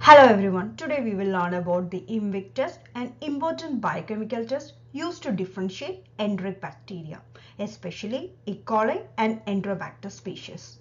Hello everyone, today we will learn about the IMViC test, an important biochemical test used to differentiate enteric bacteria, especially E. coli and Enterobacter species.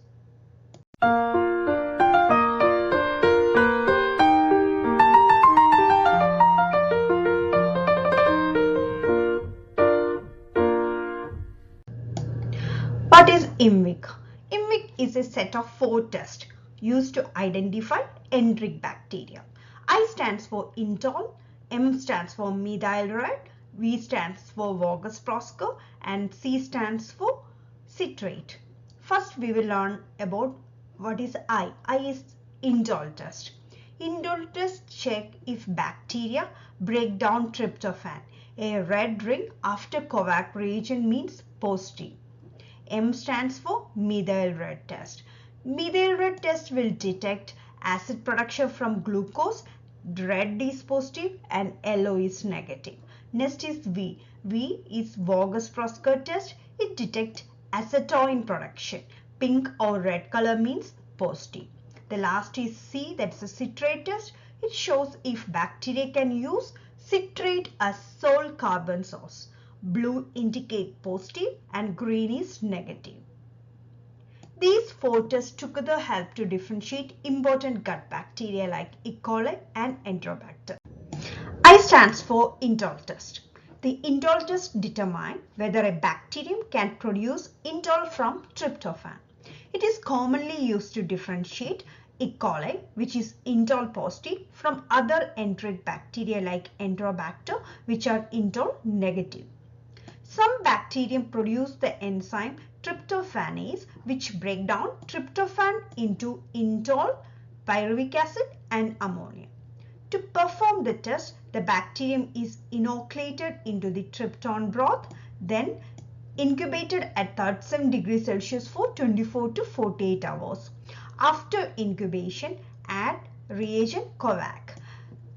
What is IMViC? IMViC is a set of 4 tests used to identify enteric bacteria. I stands for Indole, M stands for Methyl Red, V stands for Voges-Proskauer and C stands for Citrate. First we will learn about what is I. I is Indole Test. Indole Test check if bacteria break down tryptophan. A red ring after Kovac reagent means positive. M stands for Methyl Red Test. Methyl Red Test will detect acid production from glucose. Red is positive and yellow is negative. Next is V. V is Voges-Proskauer Test. It detects acetoin production. Pink or red color means positive. The last is C, that's a Citrate Test. It shows if bacteria can use citrate as sole carbon source. Blue indicate positive and green is negative. These 4 tests together help to differentiate important gut bacteria like E. coli and Enterobacter. I stands for Indole Test. The Indole Test determines whether a bacterium can produce indole from tryptophan. It is commonly used to differentiate E. coli, which is indole positive, from other enteric bacteria like Enterobacter, which are indole negative. Some bacteria produce the enzyme tryptophanase, which break down tryptophan into indole, pyruvic acid and ammonia. To perform the test, the bacterium is inoculated into the tryptophan broth, then incubated at 37 degrees Celsius for 24 to 48 hours. After incubation, add reagent Kovac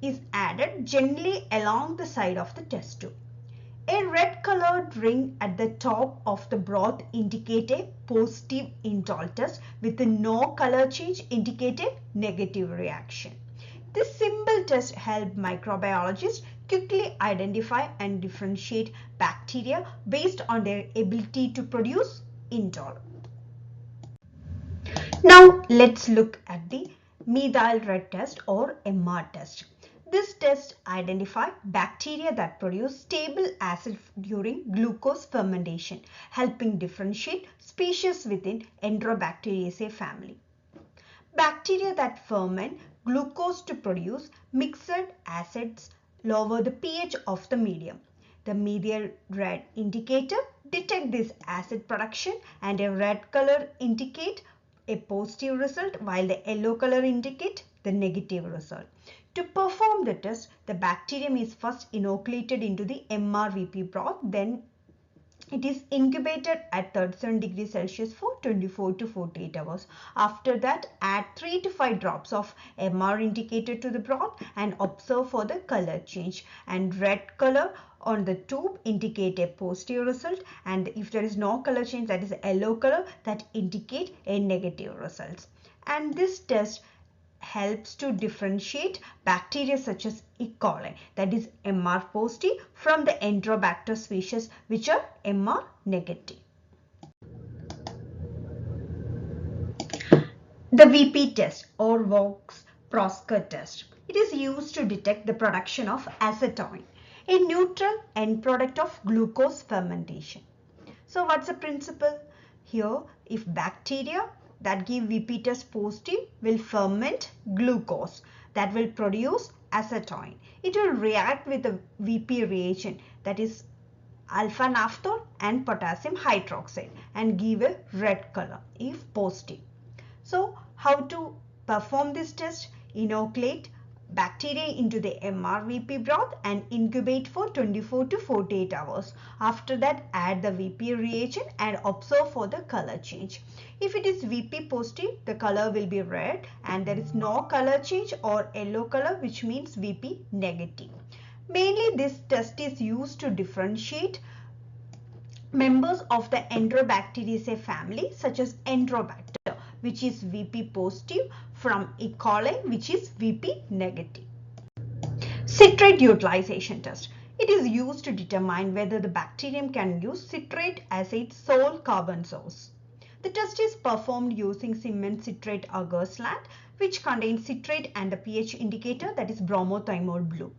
is added gently along the side of the test tube. A red colored ring at the top of the broth indicates a positive indole test with no color change indicating negative reaction. This simple test helps microbiologists quickly identify and differentiate bacteria based on their ability to produce indole. Now let's look at the Methyl Red Test or MR test. This test identifies bacteria that produce stable acid during glucose fermentation, helping differentiate species within Enterobacteriaceae family. Bacteria that ferment glucose to produce mixed acids lower the pH of the medium. The methyl red indicator detects this acid production and a red color indicates a positive result while the yellow color indicates the negative result. To perform the test, the bacterium is first inoculated into the MRVP broth, then it is incubated at 37 degrees Celsius for 24 to 48 hours. After that, add 3 to 5 drops of MR indicator to the broth and observe for the color change. And red color on the tube indicate a positive result, and if there is no color change, that is yellow color, that indicate a negative result. And this test helps to differentiate bacteria such as E. coli, that is MR positive, from the Enterobacter species which are MR negative. The VP test or Voges-Proskauer test. It is used to detect the production of acetoin, a neutral end product of glucose fermentation. So what's the principle? Here, if bacteria that give VP test positive will ferment glucose that will produce acetoin. It will react with the VP reagent, that is alpha naphthol and potassium hydroxide, and give a red color if positive. So how to perform this test? Inoculate bacteria into the MRVP broth and incubate for 24 to 48 hours. After that, add the VP reagent and observe for the color change. If it is VP positive, the color will be red and there is no color change or yellow color, which means VP negative. Mainly this test is used to differentiate members of the Enterobacteriaceae family such as Enterobacter, which is VP positive, from E. coli, which is VP negative. Citrate utilization test. It is used to determine whether the bacterium can use citrate as its sole carbon source. The test is performed using cement citrate agar slant, which contains citrate and a pH indicator, that is bromothymol blue.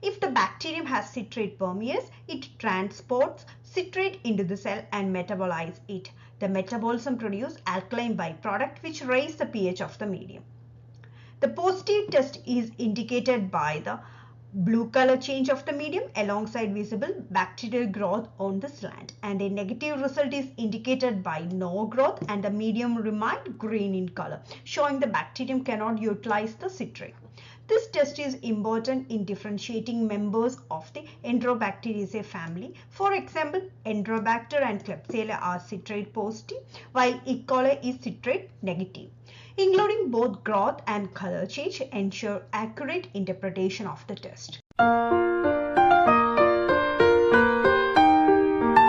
If the bacterium has citrate permease, it transports citrate into the cell and metabolizes it. The metabolism produces alkaline byproduct which raise the pH of the medium. The positive test is indicated by the blue color change of the medium alongside visible bacterial growth on the slant, and a negative result is indicated by no growth and the medium remained green in color, showing the bacterium cannot utilize the citrate. This test is important in differentiating members of the Enterobacteriaceae family. For example, Enterobacter and Klebsiella are citrate positive, while E. coli is citrate negative. Including both growth and color change ensure accurate interpretation of the test.